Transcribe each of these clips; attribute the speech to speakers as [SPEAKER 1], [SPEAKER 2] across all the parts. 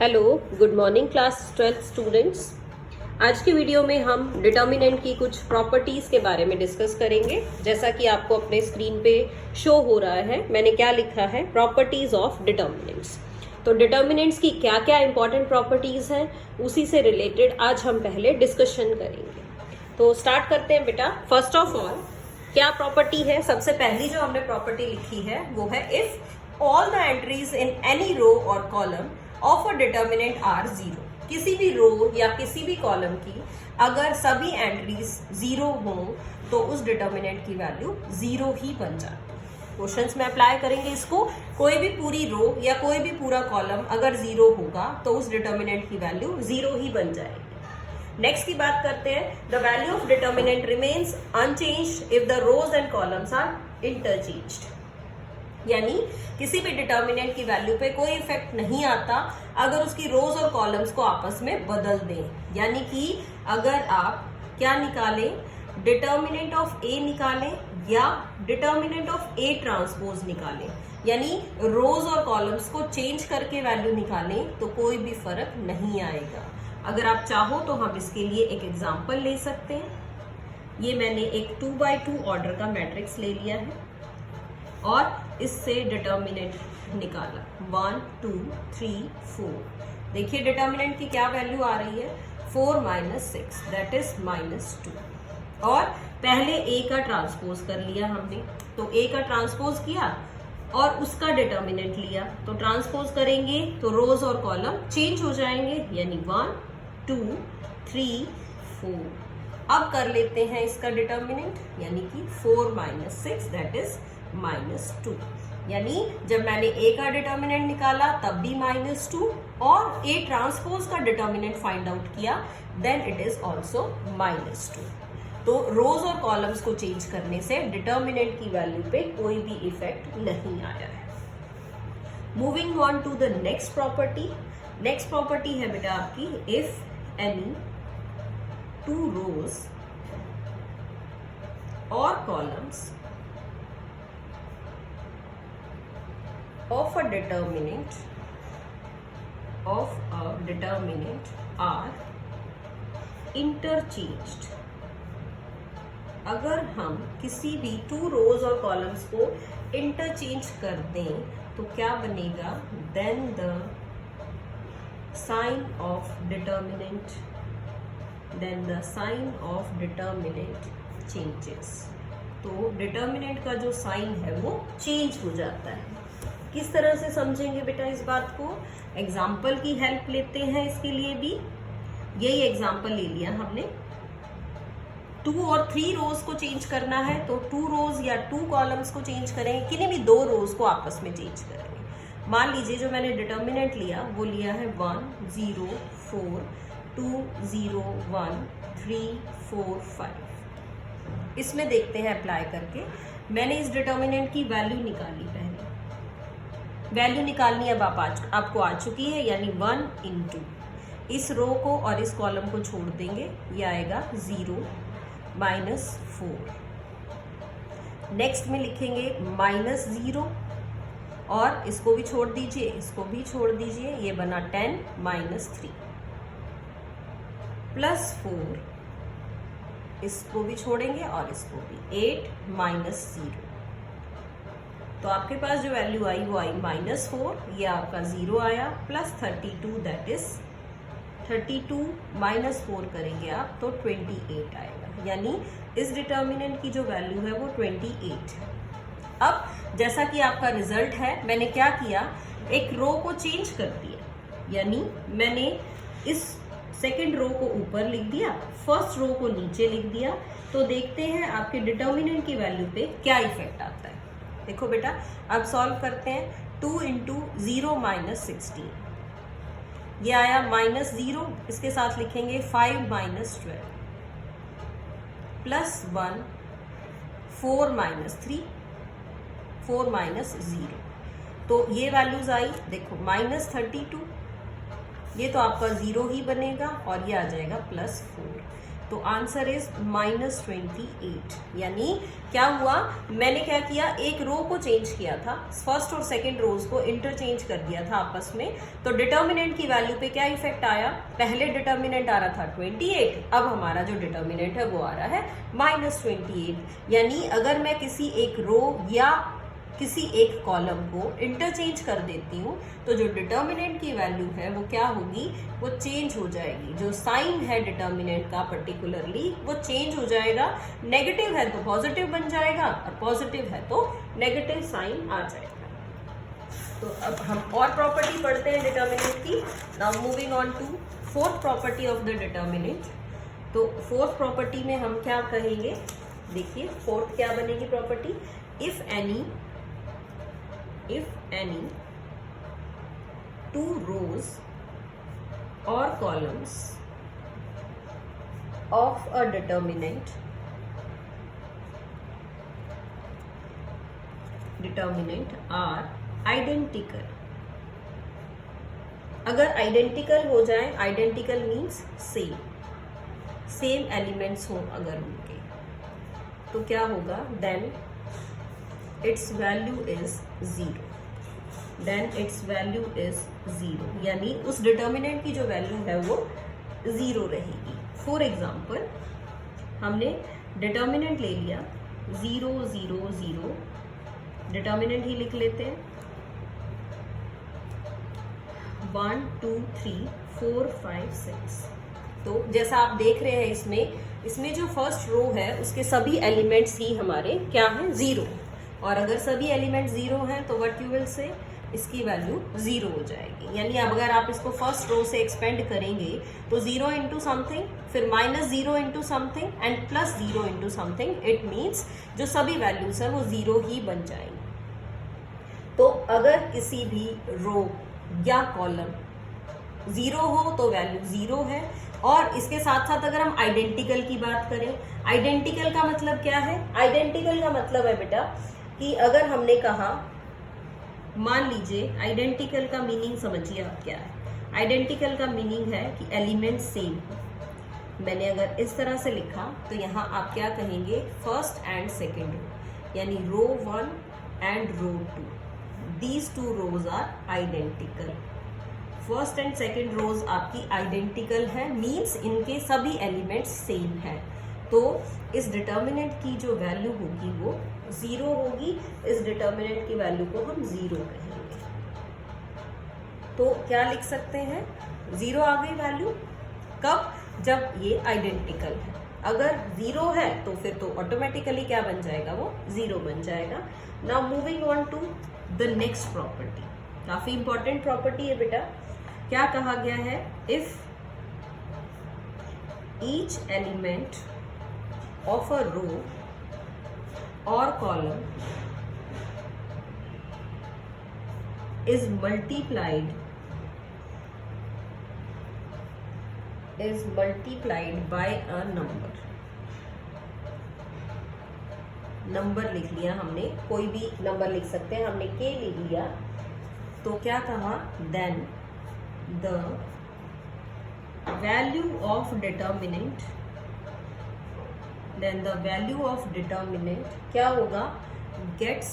[SPEAKER 1] Hello, good morning class 12th students. आज की video में हम डिटर्मिनेंट की कुछ प्रॉपर्टीज के बारे में डिस्कस करेंगे। जैसा कि आपको अपने स्क्रीन पे शो हो रहा है, मैंने क्या लिखा है, प्रॉपर्टीज ऑफ डिटर्मिनेंट्स। तो डिटर्मिनेंट्स की क्या क्या इंपॉर्टेंट प्रॉपर्टीज हैं, उसी से रिलेटेड आज हम पहले डिस्कशन करेंगे। तो स्टार्ट करते हैं बेटा। फर्स्ट ऑफ ऑल क्या प्रॉपर्टी है, सबसे पहली जो हमने प्रॉपर्टी लिखी है वो है if all the entries in any row और column of a determinant are zero. किसी भी रो या किसी भी कॉलम की अगर सभी एंट्रीज जीरो हो तो उस डिटर्मिनेंट की वैल्यू जीरो ही बन जाती है। क्वेश्चंस में अप्लाई करेंगे इसको। कोई भी पूरी रो या कोई भी पूरा कॉलम अगर जीरो होगा तो उस डिटर्मिनेंट की वैल्यू जीरो ही बन जाएगी। नेक्स्ट की बात करते हैं। The value of determinant remains unchanged if the rows and columns are interchanged. यानी किसी भी डिटर्मिनेंट की वैल्यू पे कोई इफेक्ट नहीं आता अगर उसकी रोज और कॉलम्स को आपस में बदल दें। यानी कि अगर आप क्या निकालें, डिटर्मिनेंट ऑफ ए निकालें या डिटर्मिनेंट ऑफ ए ट्रांसपोज निकालें, यानी रोज और कॉलम्स को चेंज करके वैल्यू निकालें तो कोई भी फर्क नहीं आएगा। अगर आप चाहो तो हम इसके लिए एक एग्जाम्पल ले सकते हैं। ये मैंने एक 2x2 ऑर्डर का मैट्रिक्स ले लिया है और इससे डिटर्मिनेंट निकाला 1 2 3 4। देखिए डिटर्मिनेंट की क्या वैल्यू आ रही है, 4 - 6 दैट इज -2। और पहले ए का ट्रांसपोज कर लिया हमने, तो ए का ट्रांसपोज किया और उसका डिटर्मिनेंट लिया। तो ट्रांसपोज करेंगे तो रोज और कॉलम चेंज हो जाएंगे, यानी 1 2 3 4। अब कर लेते हैं इसका डिटर्मिनेंट, यानी कि 4 - 6 दैट इज -2। यानी जब मैंने ए का डिटर्मिनेंट निकाला तब भी -2 और ए ट्रांसपोज का डिटर्मिनेंट फाइंड आउट किया देन इट इज ऑल्सो -2। तो रोज और कॉलम्स को चेंज करने से डिटर्मिनेंट की वैल्यू पे कोई भी इफेक्ट नहीं आया है। Moving on to the next property. Next property है बेटा आपकी, इफ एनी 2 रोज और columns of a determinant are interchanged। अगर हम किसी भी 2 रोज और कॉलम्स को इंटरचेंज कर दें तो क्या बनेगा, then the sign of determinant changes. तो डिटर्मिनेंट का जो साइन है वो चेंज हो जाता है। किस तरह से समझेंगे बेटा इस बात को, एग्जाम्पल की हेल्प लेते हैं इसके लिए भी। यही एग्जाम्पल ले लिया हमने, 2 और 3 रोज को चेंज करना है तो 2 रोज या 2 कॉलम्स को चेंज करेंगे, किन्हीं भी 2 रोज को आपस में चेंज करेंगे। मान लीजिए जो मैंने डिटर्मिनेंट लिया वो लिया है 1 0 4 2 0 1 3 4 5। इसमें देखते हैं अप्लाई करके। मैंने इस डिटर्मिनेंट की वैल्यू निकाली, पहले वैल्यू निकालनी अब आपको आ चुकी है, यानी 1 इंटू इस रो को और इस कॉलम को छोड़ देंगे, ये आएगा 0 -4। नेक्स्ट में लिखेंगे -0 और इसको भी छोड़ दीजिए, इसको भी छोड़ दीजिए, ये बना 10 -3 +4, इसको भी छोड़ेंगे और इसको भी 8 -0। तो आपके पास जो वैल्यू आई वो आई -4, ये आपका 0 आया, +32 दैट इज 32 -4 करेंगे आप तो 28 आएगा। यानी इस डिटर्मिनेंट की जो वैल्यू है वो 28 है। अब जैसा कि आपका रिजल्ट है, मैंने क्या किया, एक रो को चेंज कर दिया, यानी मैंने इस सेकेंड रो को ऊपर लिख दिया, फर्स्ट रो को नीचे लिख दिया। तो देखते हैं आपके डिटर्मिनेंट की वैल्यू पे क्या इफेक्ट आता है। देखो बेटा अब सॉल्व करते हैं। 2 × 0 - 16, ये आया -0, इसके साथ लिखेंगे 5 - 12 +1 4 - 3 4 - 0। तो ये वैल्यूज आई, देखो -32, ये तो आपका 0 ही बनेगा और ये आ जाएगा +4। तो आंसर इज -28। यानी क्या हुआ, मैंने क्या किया, एक रो को चेंज किया था, फर्स्ट और सेकंड रोज को इंटरचेंज कर दिया था आपस में, तो डिटर्मिनेंट की वैल्यू पे क्या इफेक्ट आया, पहले डिटर्मिनेंट आ रहा था 28, अब हमारा जो डिटर्मिनेंट है वो आ रहा है -28। यानी अगर मैं किसी एक रो या किसी एक कॉलम को इंटरचेंज कर देती हूँ तो जो डिटर्मिनेंट की वैल्यू है वो क्या होगी, वो चेंज हो जाएगी। जो साइन है डिटर्मिनेंट का पर्टिकुलरली वो चेंज हो जाएगा, नेगेटिव है तो पॉजिटिव बन जाएगा और पॉजिटिव है तो नेगेटिव साइन आ जाएगा। तो अब हम और प्रॉपर्टी पढ़ते हैं डिटर्मिनेंट की। Now moving on to fourth property of the determinant. तो फोर्थ प्रॉपर्टी में हम क्या कहेंगे, देखिए फोर्थ क्या बनेगी property, if any two rows or columns of a determinant are identical। अगर आइडेंटिकल हो जाए, आइडेंटिकल मीन्स सेम एलिमेंट्स हो अगर उनके, तो क्या होगा, then its value is zero. यानी उस डिटर्मिनेंट की जो वैल्यू है वो जीरो रहेगी। फॉर एग्जाम्पल हमने डिटर्मिनेंट ले लिया 0 0 0, डिटर्मिनेंट ही लिख लेते हैं 1 2 3 4 5 6। तो जैसा आप देख रहे हैं इसमें जो फर्स्ट रो है उसके सभी एलिमेंट्स ही हमारे क्या हैं, जीरो। और अगर सभी एलिमेंट जीरो हैं तो व्हाट यू विल से, इसकी वैल्यू जीरो हो जाएगी। यानी अब अगर आप इसको फर्स्ट रो से एक्सपेंड करेंगे तो 0 इंटू समथिंग, फिर -0 into something and +0 into something, it means जो सभी वैल्यूज है वो जीरो ही बन जाएंगी। तो अगर किसी भी रो या कॉलम जीरो हो तो वैल्यू जीरो है। और इसके साथ साथ अगर हम आइडेंटिकल की बात करें, आइडेंटिकल का मतलब क्या है, आइडेंटिकल का मतलब है बेटा कि अगर हमने कहा, मान लीजिए आइडेंटिकल का मीनिंग समझिए आप क्या है। आइडेंटिकल का मीनिंग है कि एलिमेंट सेम हो। मैंने अगर इस तरह से लिखा तो यहाँ आप क्या कहेंगे, फर्स्ट एंड सेकेंड रो, यानी row 1 and row 2, these two rows are identical. First and second rows आपकी आइडेंटिकल है, मीन्स इनके सभी एलिमेंट्स सेम है। तो इस डिटर्मिनेंट की जो वैल्यू होगी वो जीरो होगी। इस डिटर्मिनेंट की वैल्यू को हम जीरो कहेंगे। तो क्या लिख सकते हैं, जीरो आ गई वैल्यू, कब, जब ये आइडेंटिकल है। अगर जीरो है तो फिर तो ऑटोमेटिकली क्या बन जाएगा, वो जीरो बन जाएगा। Now moving on to the next property, काफी इंपॉर्टेंट प्रॉपर्टी है बेटा। क्या कहा गया है, if each element of a row or column is multiplied by a number लिख लिया हमने, कोई भी नंबर लिख सकते हैं, हमने k लिख लिया। तो क्या कहा, then the value of determinant क्या होगा, gets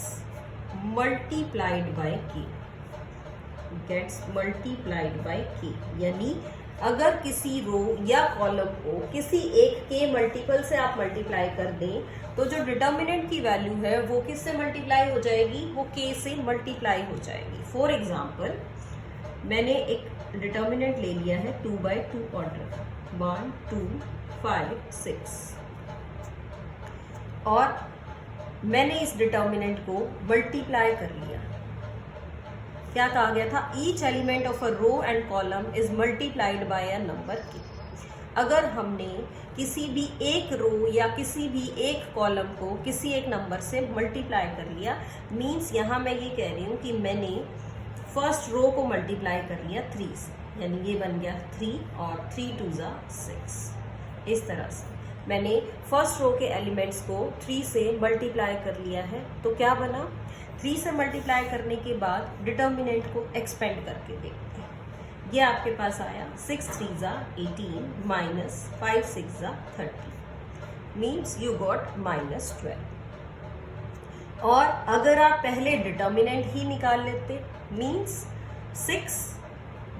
[SPEAKER 1] multiplied by k। यानी अगर किसी रो या कॉलम को किसी एक के मल्टीपल से आप मल्टीप्लाई कर दें तो जो डिटर्मिनेंट की वैल्यू है वो किससे मल्टीप्लाई हो जाएगी, वो k से मल्टीप्लाई हो जाएगी। फॉर एग्जाम्पल मैंने एक डिटर्मिनेंट ले लिया है 2/2 ऑर्डर, 1 2 5 6, और मैंने इस डिटर्मिनेंट को मल्टीप्लाई कर लिया। क्या कहा गया था, each element of a row and column is multiplied by a number के। अगर हमने किसी भी एक रो या किसी भी एक कॉलम को किसी एक नंबर से मल्टीप्लाई कर लिया, मीन्स यहाँ मैं ये कह रही हूँ कि मैंने फर्स्ट रो को मल्टीप्लाई कर लिया 3 से, यानी ये बन गया 3 और 3 2 6। इस तरह से मैंने फर्स्ट रो के एलिमेंट्स को 3 से मल्टीप्लाई कर लिया है। तो क्या बना, 3 से मल्टीप्लाई करने के बाद डिटर्मिनेंट को एक्सपेंड करके देखते हैं। ये आपके पास आया 6 3 ज़ा 18 माइनस 5 6 ज़ा 30 मीन्स यू गॉट -12। और अगर आप पहले डिटर्मिनेंट ही निकाल लेते मीन्स 6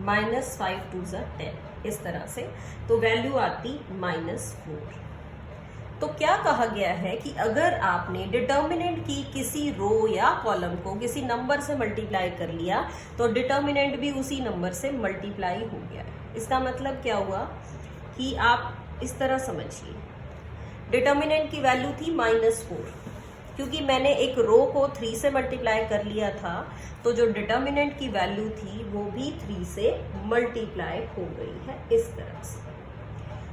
[SPEAKER 1] माइनस 5 2 ज़ा 10 इस तरह से, तो वैल्यू आती -4। तो क्या कहा गया है कि अगर आपने डिटर्मिनेंट की किसी रो या कॉलम को किसी नंबर से मल्टीप्लाई कर लिया तो डिटर्मिनेंट भी उसी नंबर से मल्टीप्लाई हो गया है। इसका मतलब क्या हुआ कि आप इस तरह समझिए, डिटर्मिनेंट की वैल्यू थी -4, क्योंकि मैंने एक रो को 3 से मल्टीप्लाई कर लिया था तो जो डिटर्मिनेंट की वैल्यू थी वो भी 3 से मल्टीप्लाई हो गई है इस तरह से।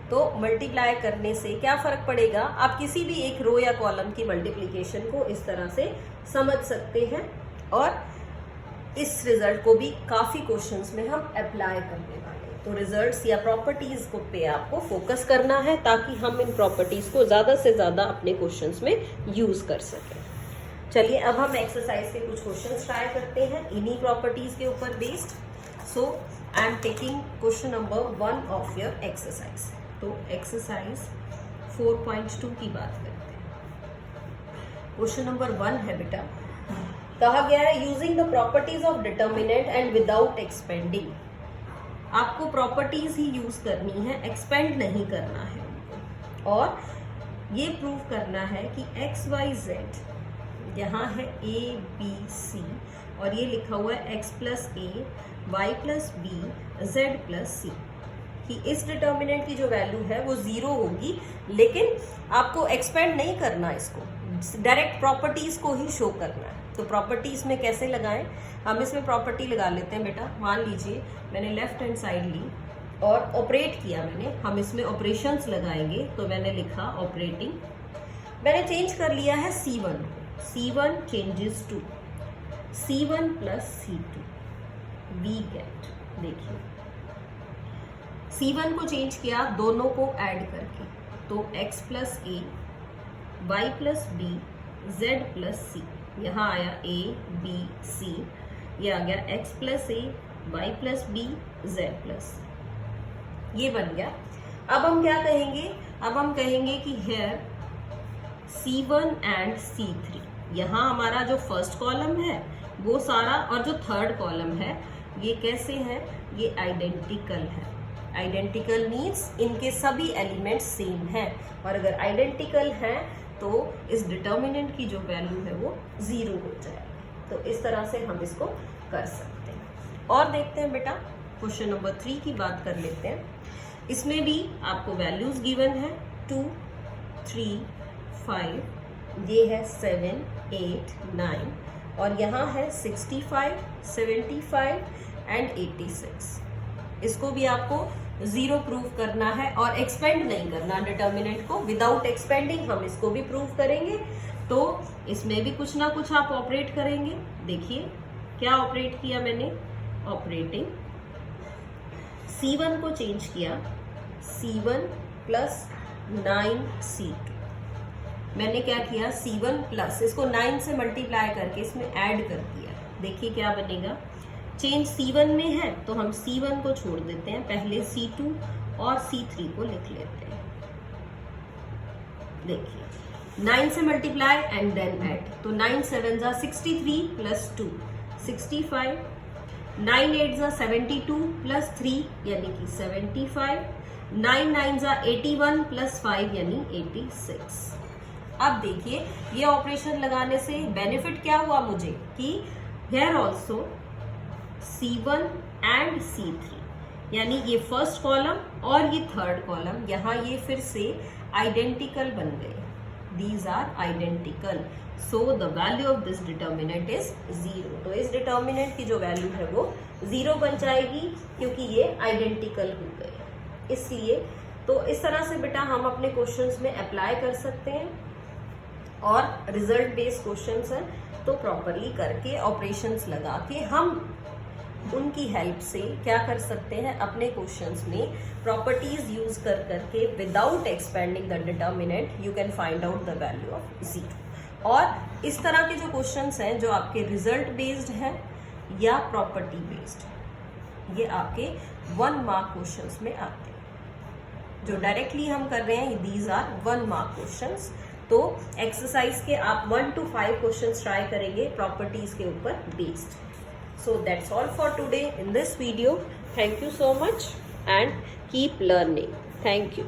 [SPEAKER 1] तो मल्टीप्लाई करने से क्या फर्क पड़ेगा, आप किसी भी एक रो या कॉलम की मल्टीप्लिकेशन को इस तरह से समझ सकते हैं और इस रिजल्ट को भी काफी क्वेश्चंस में हम अप्लाई करने वाले हैं। तो रिजल्ट्स या प्रॉपर्टीज को पे आपको फोकस करना है ताकि हम इन प्रॉपर्टीज को ज्यादा से ज्यादा अपने क्वेश्चंस में यूज कर सकें। चलिए अब हम एक्सरसाइज के कुछ क्वेश्चंस ट्राई करते हैं इन्हीं प्रॉपर्टीज के ऊपर based. So I am taking question number 1 of your exercise. तो एक्सरसाइज 4.2 की बात करते हैं। क्वेश्चन नंबर 1 है बेटा, कहा गया है using the properties of determinant and without expanding. आपको प्रॉपर्टीज ही यूज करनी है, एक्सपेंड नहीं करना है उनको। और ये प्रूव करना है कि एक्स वाई जेड, यहाँ है ए बी सी और ये लिखा हुआ है x plus a y plus b z plus c, कि इस डिटर्मिनेंट की जो वैल्यू है वो 0 होगी, लेकिन आपको एक्सपेंड नहीं करना, इसको डायरेक्ट प्रॉपर्टीज को ही शो करना है। तो प्रॉपर्टीज में कैसे लगाएं, हम इसमें प्रॉपर्टी लगा लेते हैं बेटा। मान लीजिए मैंने लेफ्ट हैंड साइड ली और ऑपरेट किया मैंने, हम इसमें ऑपरेशंस लगाएंगे। तो मैंने लिखा ऑपरेटिंग, मैंने चेंज कर लिया है C1 को, C1 changes to C1 plus C2 we get, देखिए C1 को चेंज किया दोनों को ऐड करके, तो x plus a y plus b z plus c, यहाँ आया a b c, ये आ गया x plus a y plus b z plus, ये बन गया। अब हम क्या कहेंगे, अब हम कहेंगे कि हेयर C1 एंड C3, यहाँ हमारा जो फर्स्ट कॉलम है वो सारा और जो थर्ड कॉलम है ये कैसे है, ये आइडेंटिकल है। आइडेंटिकल मीन्स इनके सभी एलिमेंट्स सेम हैं, और अगर आइडेंटिकल हैं तो इस डिटर्मिनेंट की जो वैल्यू है वो 0 हो जाएगी। तो इस तरह से हम इसको कर सकते हैं। और देखते हैं बेटा क्वेश्चन नंबर 3 की बात कर लेते हैं। इसमें भी आपको वैल्यूज गिवन है 2 3 5, ये है 7 8 9 और यहाँ है 65 75 एंड 86। इसको भी आपको 0 प्रूव करना है और एक्सपेंड नहीं करना डिटर्मिनेंट को, विदाउट एक्सपेंडिंग हम इसको भी प्रूव करेंगे। तो इसमें भी कुछ ना कुछ आप ऑपरेट करेंगे। देखिए क्या ऑपरेट किया मैंने, ऑपरेटिंग C1 को चेंज किया C1 प्लस 9C2, मैंने क्या किया C1 प्लस, इसको 9 से मल्टीप्लाई करके इसमें ऐड कर दिया। देखिए क्या बनेगा, चेंज C1 में है तो हम C1 को छोड़ देते हैं, पहले C2 और C3 को लिख लेते हैं। देखिए 9 से मल्टीप्लाई एंड देन ऐड, तो 9 7 जा 63 प्लस 2 65, 9 8 जा 72 प्लस 3 यानी कि 75, 9 9 जा 81 प्लस 5 यानी 86। अब देखिए ये ऑपरेशन लगाने से बेनिफिट क्या हुआ मुझे कि here also C1 and C3, यानी ये फर्स्ट कॉलम और ये थर्ड कॉलम यहाँ ये फिर से आइडेंटिकल बन गए, these are identical, so the value of this determinant is 0। तो इस डिटर्मिनेंट की जो वैल्यू है वो 0 बन जाएगी क्योंकि ये आइडेंटिकल हो गए। इसलिए तो इस तरह से बेटा हम अपने क्वेश्चंस में अप्लाई कर सकते हैं, और रिजल्ट बेस्ड क्वेश्चंस हैं तो प्रॉपरली करके ऑपरेशंस लगा के हम उनकी हेल्प से क्या कर सकते हैं, अपने क्वेश्चंस में प्रॉपर्टीज यूज कर करके without expanding the determinant you can find out the value of 0। और इस तरह के जो क्वेश्चंस हैं जो आपके रिजल्ट बेस्ड हैं या प्रॉपर्टी बेस्ड, ये आपके 1 मार्क क्वेश्चंस में आते हैं। जो डायरेक्टली हम कर रहे हैं दीज आर 1 मार्क क्वेश्चंस। तो एक्सरसाइज के आप 1 to 5 क्वेश्चंस ट्राई करेंगे प्रॉपर्टीज के ऊपर based. So that's all for today in this video. Thank you so much and keep learning. Thank you.